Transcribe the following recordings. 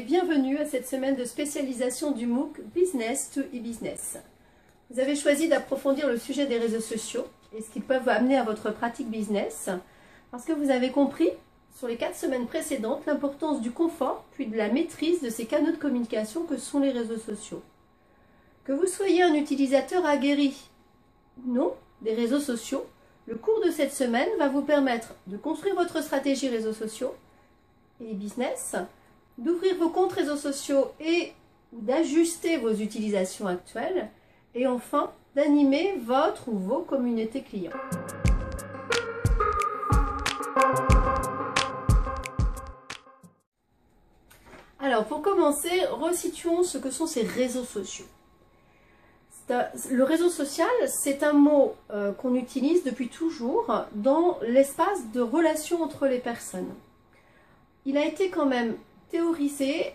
bienvenue à cette semaine de spécialisation du MOOC Business to e-Business. Vous avez choisi d'approfondir le sujet des réseaux sociaux et ce qu'ils peuvent amener à votre pratique business parce que vous avez compris sur les 4 semaines précédentes l'importance du confort puis de la maîtrise de ces canaux de communication que sont les réseaux sociaux. Que vous soyez un utilisateur aguerri ou non des réseaux sociaux, le cours de cette semaine va vous permettre de construire votre stratégie réseaux sociaux et business, d'ouvrir vos comptes réseaux sociaux et ou d'ajuster vos utilisations actuelles et enfin d'animer votre ou vos communautés clients. Alors pour commencer, resituons ce que sont ces réseaux sociaux. Le réseau social, c'est un mot qu'on utilise depuis toujours dans l'espace de relation entre les personnes. Il a été quand même théorisé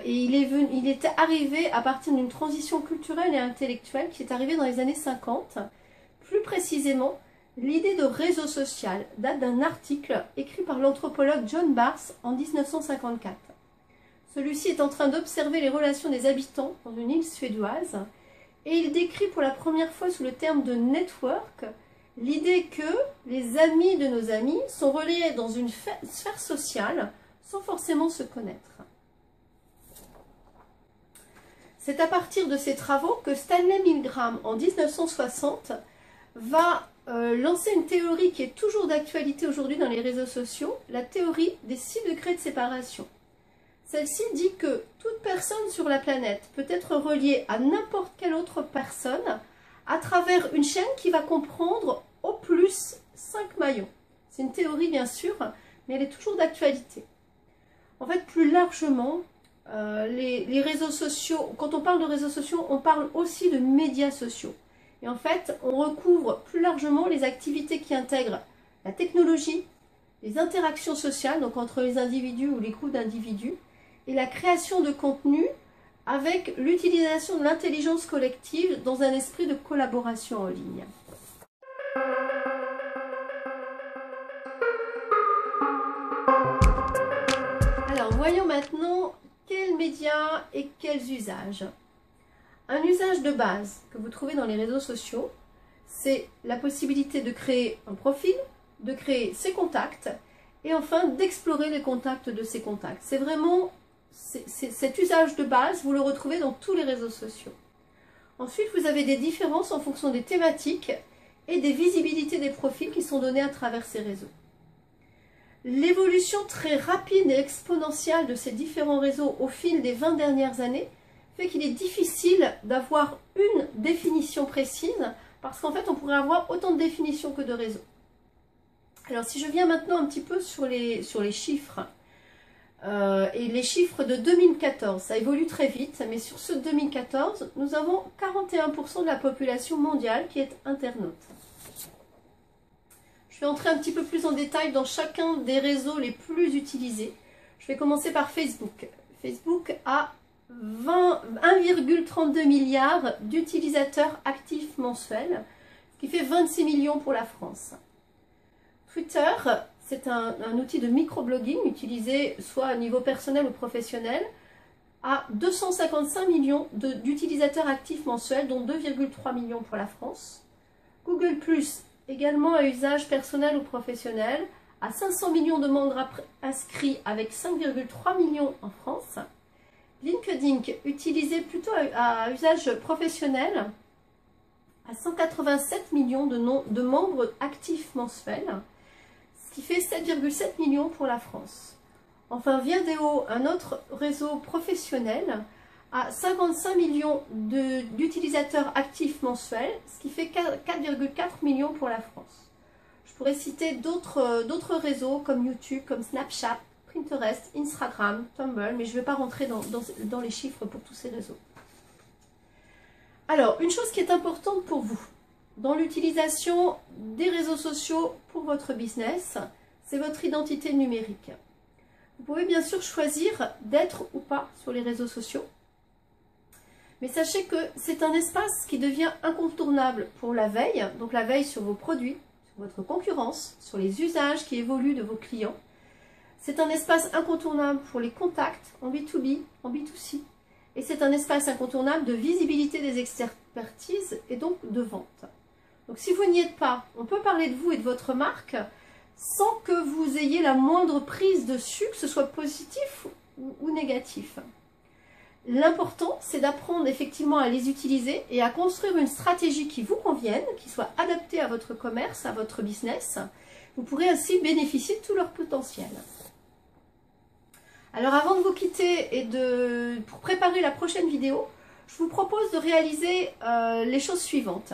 et il est arrivé à partir d'une transition culturelle et intellectuelle qui est arrivée dans les années 50. Plus précisément, l'idée de réseau social date d'un article écrit par l'anthropologue John Barth en 1954. Celui-ci est en train d'observer les relations des habitants dans une île suédoise et il décrit pour la première fois sous le terme de network l'idée que les amis de nos amis sont reliés dans une sphère sociale sans forcément se connaître. C'est à partir de ces travaux que Stanley Milgram, en 1960, va lancer une théorie qui est toujours d'actualité aujourd'hui dans les réseaux sociaux, la théorie des 6 degrés de séparation. Celle-ci dit que toute personne sur la planète peut être reliée à n'importe quelle autre personne à travers une chaîne qui va comprendre au plus 5 maillons. C'est une théorie bien sûr, mais elle est toujours d'actualité. En fait, plus largement, les réseaux sociaux, quand on parle de réseaux sociaux, on parle aussi de médias sociaux. Et en fait, on recouvre plus largement les activités qui intègrent la technologie, les interactions sociales, donc entre les individus ou les groupes d'individus, et la création de contenu avec l'utilisation de l'intelligence collective dans un esprit de collaboration en ligne. Voyons maintenant quels médias et quels usages. Un usage de base que vous trouvez dans les réseaux sociaux, c'est la possibilité de créer un profil, de créer ses contacts et enfin d'explorer les contacts de ces contacts. C'est vraiment cet usage de base, vous le retrouvez dans tous les réseaux sociaux. Ensuite, vous avez des différences en fonction des thématiques et des visibilités des profils qui sont donnés à travers ces réseaux. L'évolution très rapide et exponentielle de ces différents réseaux au fil des 20 dernières années fait qu'il est difficile d'avoir une définition précise parce qu'en fait on pourrait avoir autant de définitions que de réseaux. Alors si je viens maintenant un petit peu sur les chiffres et les chiffres de 2014, ça évolue très vite, mais sur ce 2014 nous avons 41% de la population mondiale qui est internaute. Je vais entrer un petit peu plus en détail dans chacun des réseaux les plus utilisés. Je vais commencer par Facebook. Facebook a 1,32 milliard d'utilisateurs actifs mensuels, ce qui fait 26 millions pour la France. Twitter, c'est un outil de microblogging utilisé soit à niveau personnel ou professionnel, a 255 millions d'utilisateurs actifs mensuels, dont 2,3 millions pour la France. Google+, également à usage personnel ou professionnel, à 500 millions de membres inscrits avec 5,3 millions en France. LinkedIn, utilisé plutôt à usage professionnel, à 187 millions de membres actifs mensuels, ce qui fait 7,7 millions pour la France. Enfin, Viadeo, un autre réseau professionnel, à 55 millions d'utilisateurs actifs mensuels, ce qui fait 4,4 millions pour la France. Je pourrais citer d'autres réseaux comme YouTube, comme Snapchat, Pinterest, Instagram, Tumblr, mais je ne vais pas rentrer dans les chiffres pour tous ces réseaux. Alors, une chose qui est importante pour vous, dans l'utilisation des réseaux sociaux pour votre business, c'est votre identité numérique. Vous pouvez bien sûr choisir d'être ou pas sur les réseaux sociaux. Mais sachez que c'est un espace qui devient incontournable pour la veille, donc la veille sur vos produits, sur votre concurrence, sur les usages qui évoluent de vos clients. C'est un espace incontournable pour les contacts en B2B, en B2C. Et c'est un espace incontournable de visibilité des expertises et donc de vente. Donc si vous n'y êtes pas, on peut parler de vous et de votre marque sans que vous ayez la moindre prise dessus, que ce soit positif ou négatif. L'important, c'est d'apprendre effectivement à les utiliser et à construire une stratégie qui vous convienne, qui soit adaptée à votre commerce, à votre business. Vous pourrez ainsi bénéficier de tout leur potentiel. Alors avant de vous quitter et pour préparer la prochaine vidéo, je vous propose de réaliser les choses suivantes.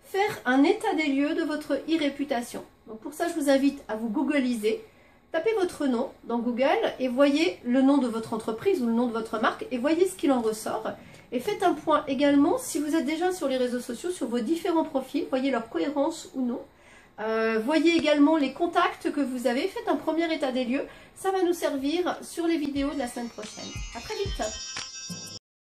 Faire un état des lieux de votre e-réputation. Donc pour ça, je vous invite à vous googliser. Tapez votre nom dans Google et voyez le nom de votre entreprise ou le nom de votre marque et voyez ce qu'il en ressort. Et faites un point également si vous êtes déjà sur les réseaux sociaux, sur vos différents profils, voyez leur cohérence ou non. Voyez également les contacts que vous avez, faites un premier état des lieux. Ça va nous servir sur les vidéos de la semaine prochaine. À très vite.